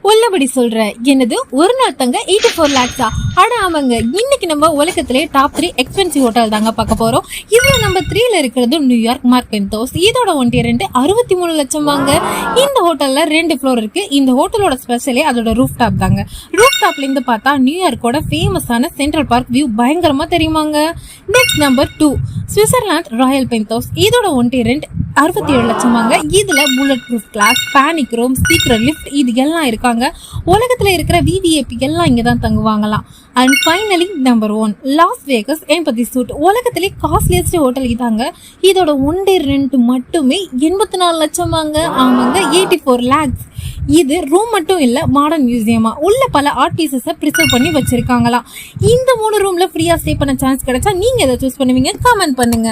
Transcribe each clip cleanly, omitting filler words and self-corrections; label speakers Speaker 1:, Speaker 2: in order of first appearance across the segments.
Speaker 1: உள்ளபடி சொல்றேன். என்னது ஒரு நாள் தங்க 84 lakhs? ஆனா ஆமாங்க, இன்னைக்கு நம்ம உலகத்திலே டாப் 3 எக்ஸ்பென்சிவ் ஹோட்டல் தாங்க பார்க்க போறோம். இதுல நம்பர் 3ல இருக்கிறது நியூயார்க் மார்க் பென்டோஸ். இதோட ஒன்றிய ரெண்ட் 63 லட்சம் வாங்க. இந்த ஹோட்டல்ல 2 ஃப்ளோர் இருக்கு. இந்த ஹோட்டலோட ஸ்பெஷலே அதோட ரூஃப் டாப் தாங்க. ரூஃப் டாப்ல இருந்து பார்த்தா நியூயார்க்கோட ஃபேமஸான சென்ட்ரல் பார்க் வியூ பயங்கரமா தெரியுமாங்க. Next number 2 Switzerland royal penthouse. இதோட ஒன்றிய ரெண்ட் 67 லட்சம் வாங்க. இதுல bullet proof glass, panic room, secret lift இது எல்லாம் இருக்காங்க. உலகத்துல இருக்கிற விவிஐபி எல்லாம் இங்க தான் தங்குவாங்களாம். And finally number 1 Las Vegas empathy suite. உலகத்திலே காஸ்ட்லியஸ்ட் ஹோட்டல் இதாங்க. இதோட ஒன்டே ரெண்ட் மட்டுமே 84 லட்சம் வாங்க. ஆமாங்க, 84 lakhs. இது ரூம் மட்டும் இல்ல, மாடர்ன் மியூசியமா உள்ள பல ஆர்ட் பீசஸை ப்ரிசர்வ் பண்ணி வச்சிருக்காங்களாம். இந்த 3 ரூம்ல ஃப்ரீயா ஸ்டே பண்ண சான்ஸ் கிடைச்சா நீங்க எதை சூஸ் பண்ணுவீங்க? கமெண்ட் பண்ணுங்க.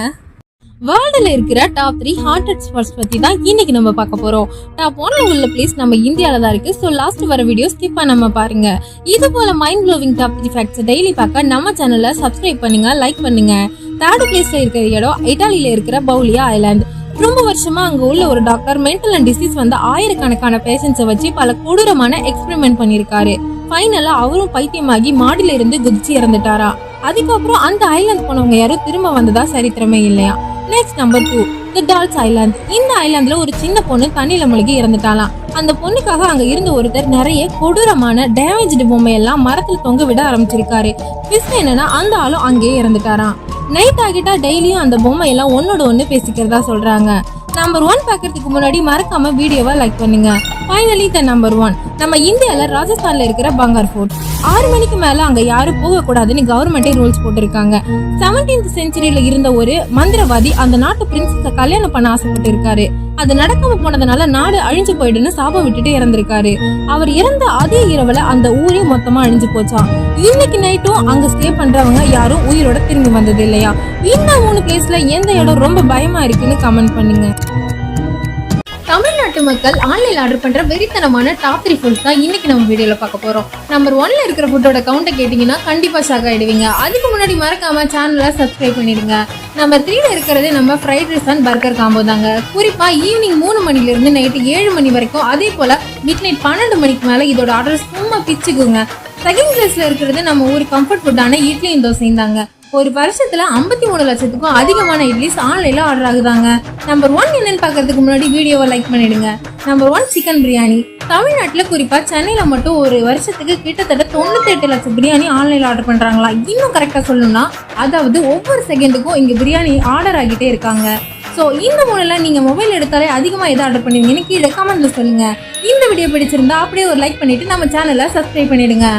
Speaker 1: வேர்ல்டுல இருக்கிற டாப் 3 ஹாண்டட் ஸ்பாட்ஸ் பத்தி தான் இன்னைக்கு நம்ம பார்க்க போறோம். டாப் 1ல உள்ள பிளேஸ் நம்ம இந்தியால தான் இருக்கு. சோ லாஸ்ட் வர வீடியோ ஸ்கிப் பண்ணாம பாருங்க. இது போல mind blowing top 3 facts daily பார்க்க நம்ம சேனலை சப்ஸ்கிரைப் பண்ணுங்க, லைக் பண்ணுங்க. தேர்ட் பிளேஸ்ல இருக்கிற இடம் இட்டாலியில இருக்கிற பவுலியா ஐலாண்ட். ரொம்ப வருஷமா அங்க உள்ள ஒரு டாக்டர் மென்டல் அண்ட் டிசீஸ் வந்த ஆயிரக்கணக்கான பேஷண்ட்ஸை வச்சு பல கொடூரமான எக்ஸ்பெரிமெண்ட் பண்ணிருக்காரு. ஃபைனலா அவரும் பைத்தியமாகி மாடியில இருந்து குதிச்சு இறந்துட்டாரா. அதுக்கப்புறம் அந்த ஐலாண்ட் போனவங்க யாரும் திரும்ப வந்ததா சரித்திரமே இல்லையா. நெக்ஸ்ட் நம்பர் 2 தி டால்ஸ் ஐலாண்ட். இந்த ஐலாண்ட்ல ஒரு சின்ன பொண்ணு தண்ணியில முழுகி இறந்துட்டாலாம். அந்த பொண்ணுக்காக அங்க இருந்த ஒருத்தர் நிறைய கொடூரமான டேமேஜ்டு பொம்மையெல்லாம் மரத்துல தொங்க விட ஆரம்பிச்சிருக்காரு. ட்விஸ்ட் என்னன்னா அந்த ஆளும் அங்கேயே இறந்துட்டாராம். நைட் ஆகிட்டா டெய்லியும் அந்த பொம்மை எல்லாம் ஒன்னோட ஒண்ணு பேசிக்கிறதா சொல்றாங்க. நம்பர் 1 பாக்கிறதுக்கு முன்னாடி மறக்காம வீடியோவை லைக் பண்ணுங்க. ஃபைனலி த நம்பர் 1 நம்ம இந்தியால ராஜஸ்தான்ல இருக்கிற பங்கார் ஃபோர்ட். 6 மணிக்கு மேல அங்க யாரும் போக கூடாதுன்னு கவர்மெண்டே ரூல்ஸ் போட்டிருக்காங்க. 17th செஞ்சுரியில இருந்த ஒரு மந்திரவாதி அந்த நாட்டு பிரின்சஸ கல்யாணம் பண்ண ஆசைப்பட்டு இருக்காரு. அது நடக்காம போனதுனால நாடு அழிஞ்சு போயிடுன்னு சாபம் விட்டுட்டு இறந்திருக்காரு. அவர் இறந்த அதே இரவுல அந்த ஊரே மொத்தமா அழிஞ்சு போச்சாம். இன்னைக்கு நைட்டும் அங்க ஸ்டே பண்றவங்க யாரும் உயிரோட திரும்பி வந்தது இல்லையா. இந்த 3 பிளேஸ்ல எந்த இடம் ரொம்ப பயமா இருக்குன்னு கமெண்ட் பண்ணுங்க. தமிழ்நாட்டு மக்கள் ஆன்லைன் ஆர்டர் பண்ற வெறித்தனமான டாப் 3 ஃபுட்ஸ் தான் இன்னைக்கு நம்ம வீடியோல பார்க்க போறோம். நம்பர் 1ல இருக்கிற ஃபுட்டோட கவுண்ட கேட்டீங்கன்னா கண்டிப்பா ஷாக் ஆயிடுவீங்க. அதுக்கு முன்னாடி மறக்காம சேனலை சப்ஸ்கிரைப் பண்ணிடுங்க. நம்பர் 3ல இருக்கிறது நம்ம fried rice and burger combo தாங்க. குறிப்பா ஈவினிங் 3 மணில இருந்து நைட்டு 7 மணி வரைக்கும், அதே போல மிட் நைட் 12 மணிக்கு மேல இதோட ஆர்டர் சும்மா பிச்சுக்குங்க. செகண்ட் பிளேஸ்ல இருக்கிறது நம்ம ஒரு கம்ஃபர்ட் ஃபுட்டான இட்லியும் தோசையும் தாங்க. ஒரு வருஷத்துல 53 லட்சத்துக்கும் அதிகமான இட்லிஸ் ஆன்லைன்ல ஆர்டர் ஆகுதாங்க. நம்பர் 1 என்னன்னு பாக்கிறதுக்கு முன்னாடி வீடியோவை லைக் பண்ணிடுங்க. Number 1 chicken biryani. தமிழ்நாட்டுல குறிப்பா சென்னையில மட்டும் ஒரு வருஷத்துக்கு கிட்டத்தட்ட 98 லட்சம் பிரியாணி ஆன்லைன்ல ஆர்டர் பண்றாங்களா. இன்னும் கரெக்டா சொல்லணும்னா அதாவது ஒவ்வொரு செகண்டுக்கும் இங்க பிரியாணி ஆர்டர் ஆகிட்டே இருக்காங்க. சோ இந்த மூணுல நீங்க மொபைல் எடுத்தாலே அதிகமா எதை ஆர்டர் பண்ணுவீங்கன்னு கீழே கமெண்ட்ல சொல்லுங்க. இந்த வீடியோ பிடிச்சிருந்தா அப்படியே ஒரு லைக் பண்ணிட்டு நம்ம சேனலை சப்ஸ்கிரைப் பண்ணிடுங்க.